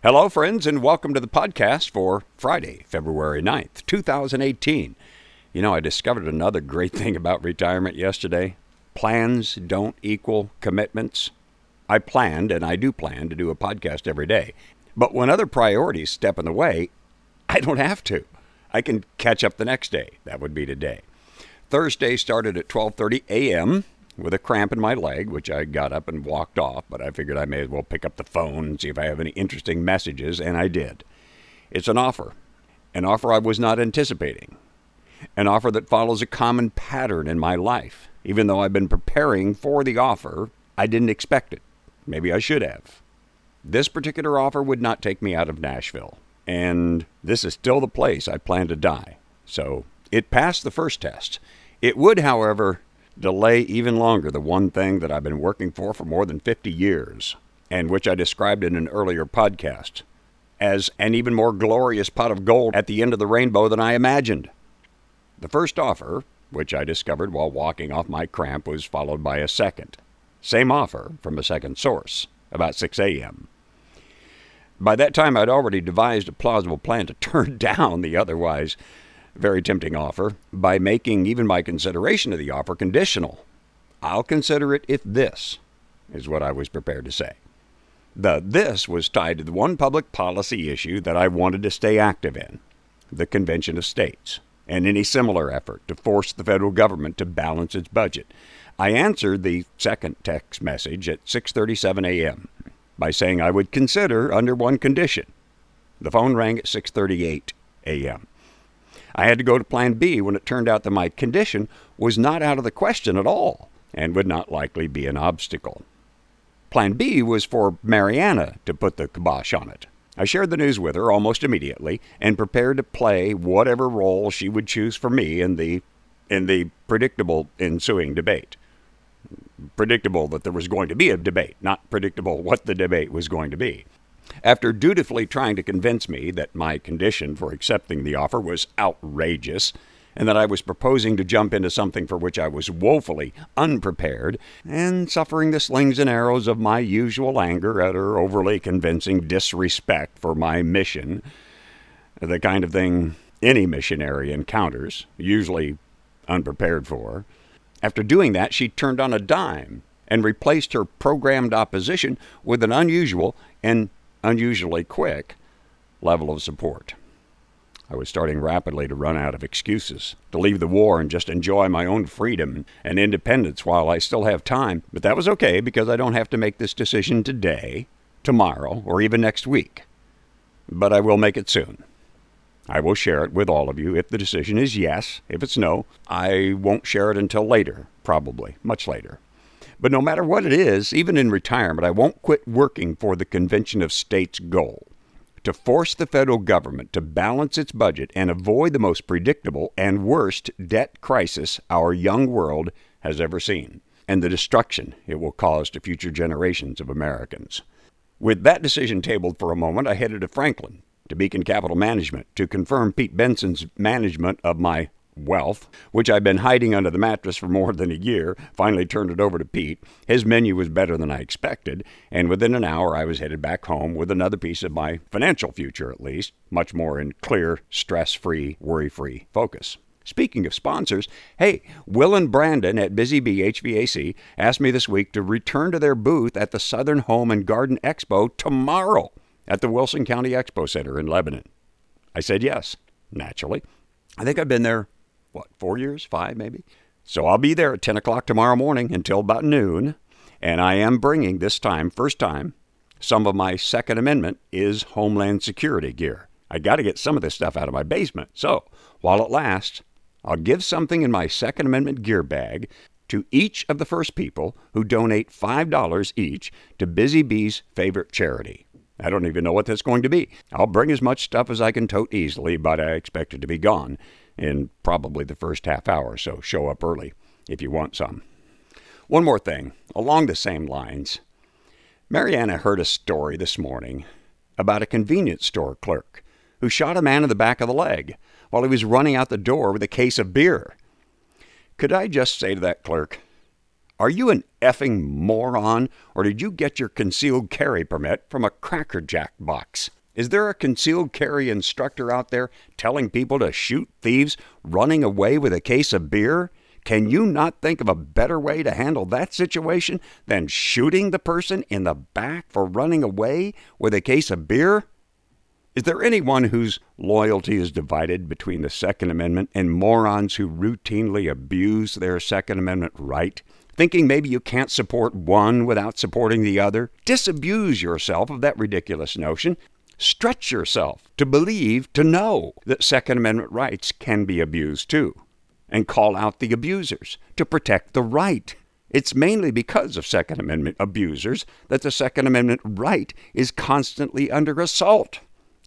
Hello, friends, and welcome to the podcast for Friday, February 9th, 2018. You know, I discovered another great thing about retirement yesterday. Plans don't equal commitments. I planned, and I do plan, to do a podcast every day. But when other priorities step in the way, I don't have to. I can catch up the next day. That would be today. Thursday started at 12:30 a.m., with a cramp in my leg, which I got up and walked off, but I figured I may as well pick up the phone and see if I have any interesting messages, and I did. It's an offer I was not anticipating, an offer that follows a common pattern in my life. Even though I've been preparing for the offer, I didn't expect it. Maybe I should have. This particular offer would not take me out of Nashville, and this is still the place I plan to die. So it passed the first test. It would, however, delay even longer the one thing that I've been working for more than 50 years, and which I described in an earlier podcast as an even more glorious pot of gold at the end of the rainbow than I imagined. The first offer, which I discovered while walking off my cramp, was followed by a second. Same offer from a second source, about 6 a.m. By that time, I'd already devised a plausible plan to turn down the otherwise very tempting offer by making even my consideration of the offer conditional. I'll consider it if this, is what I was prepared to say. The this was tied to the one public policy issue that I wanted to stay active in, the Convention of States, and any similar effort to force the federal government to balance its budget. I answered the second text message at 6:37 a.m. by saying I would consider under one condition. The phone rang at 6:38 a.m. I had to go to Plan B when it turned out that my condition was not out of the question at all and would not likely be an obstacle. Plan B was for Mariana to put the kibosh on it. I shared the news with her almost immediately and prepared to play whatever role she would choose for me in the predictable ensuing debate. Predictable that there was going to be a debate, not predictable what the debate was going to be. After dutifully trying to convince me that my condition for accepting the offer was outrageous and that I was proposing to jump into something for which I was woefully unprepared, and suffering the slings and arrows of my usual anger at her overly convincing disrespect for my mission, the kind of thing any missionary encounters, usually unprepared for. After doing that, she turned on a dime and replaced her programmed opposition with an unusual and unusually quick level of support. I was starting rapidly to run out of excuses to leave the war and just enjoy my own freedom and independence while I still have time, but that was okay because I don't have to make this decision today, tomorrow, or even next week. But I will make it soon. I will share it with all of you if the decision is yes. If it's no, I won't share it until later, probably, much later. But no matter what it is, even in retirement, I won't quit working for the Convention of States' goal, to force the federal government to balance its budget and avoid the most predictable and worst debt crisis our young world has ever seen, and the destruction it will cause to future generations of Americans. With that decision tabled for a moment, I headed to Franklin, to Beacon Capital Management, to confirm Pete Benson's management of my wealth, which I've been hiding under the mattress for more than a year. Finally turned it over to Pete. His menu was better than I expected, and within an hour I was headed back home with another piece of my financial future, at least, much more in clear, stress-free, worry-free focus. Speaking of sponsors, hey, Will and Brandon at Busy Bee HVAC asked me this week to return to their booth at the Southern Home and Garden Expo tomorrow at the Wilson County Expo Center in Lebanon. I said yes, naturally. I think I've been there 4 years? 5 maybe? So I'll be there at 10 o'clock tomorrow morning until about noon. And I am bringing this time, first time, some of my Second Amendment is Homeland Security gear. I got to get some of this stuff out of my basement. So while it lasts, I'll give something in my Second Amendment gear bag to each of the first people who donate $5 each to Busy Bee's favorite charity. I don't even know what that's going to be. I'll bring as much stuff as I can tote easily, but I expect it to be gone in probably the first half hour, so show up early if you want some. One more thing, along the same lines. Mariana heard a story this morning about a convenience store clerk who shot a man in the back of the leg while he was running out the door with a case of beer. Could I just say to that clerk, Are you an effing moron, or did you get your concealed carry permit from a Cracker Jack box? Is there a concealed carry instructor out there telling people to shoot thieves running away with a case of beer? Can you not think of a better way to handle that situation than shooting the person in the back for running away with a case of beer? Is there anyone whose loyalty is divided between the Second Amendment and morons who routinely abuse their Second Amendment right, thinking maybe you can't support one without supporting the other? Disabuse yourself of that ridiculous notion. Stretch yourself to believe, to know that Second Amendment rights can be abused too, and call out the abusers to protect the right. It's mainly because of Second Amendment abusers that the Second Amendment right is constantly under assault.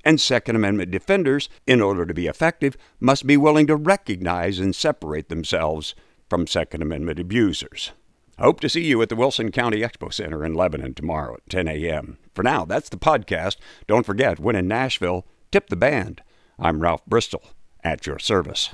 And Second Amendment defenders, in order to be effective, must be willing to recognize and separate themselves from Second Amendment abusers. I hope to see you at the Wilson County Expo Center in Lebanon tomorrow at 10 a.m. For now, that's the podcast. Don't forget, when in Nashville, tip the band. I'm Ralph Bristol, at your service.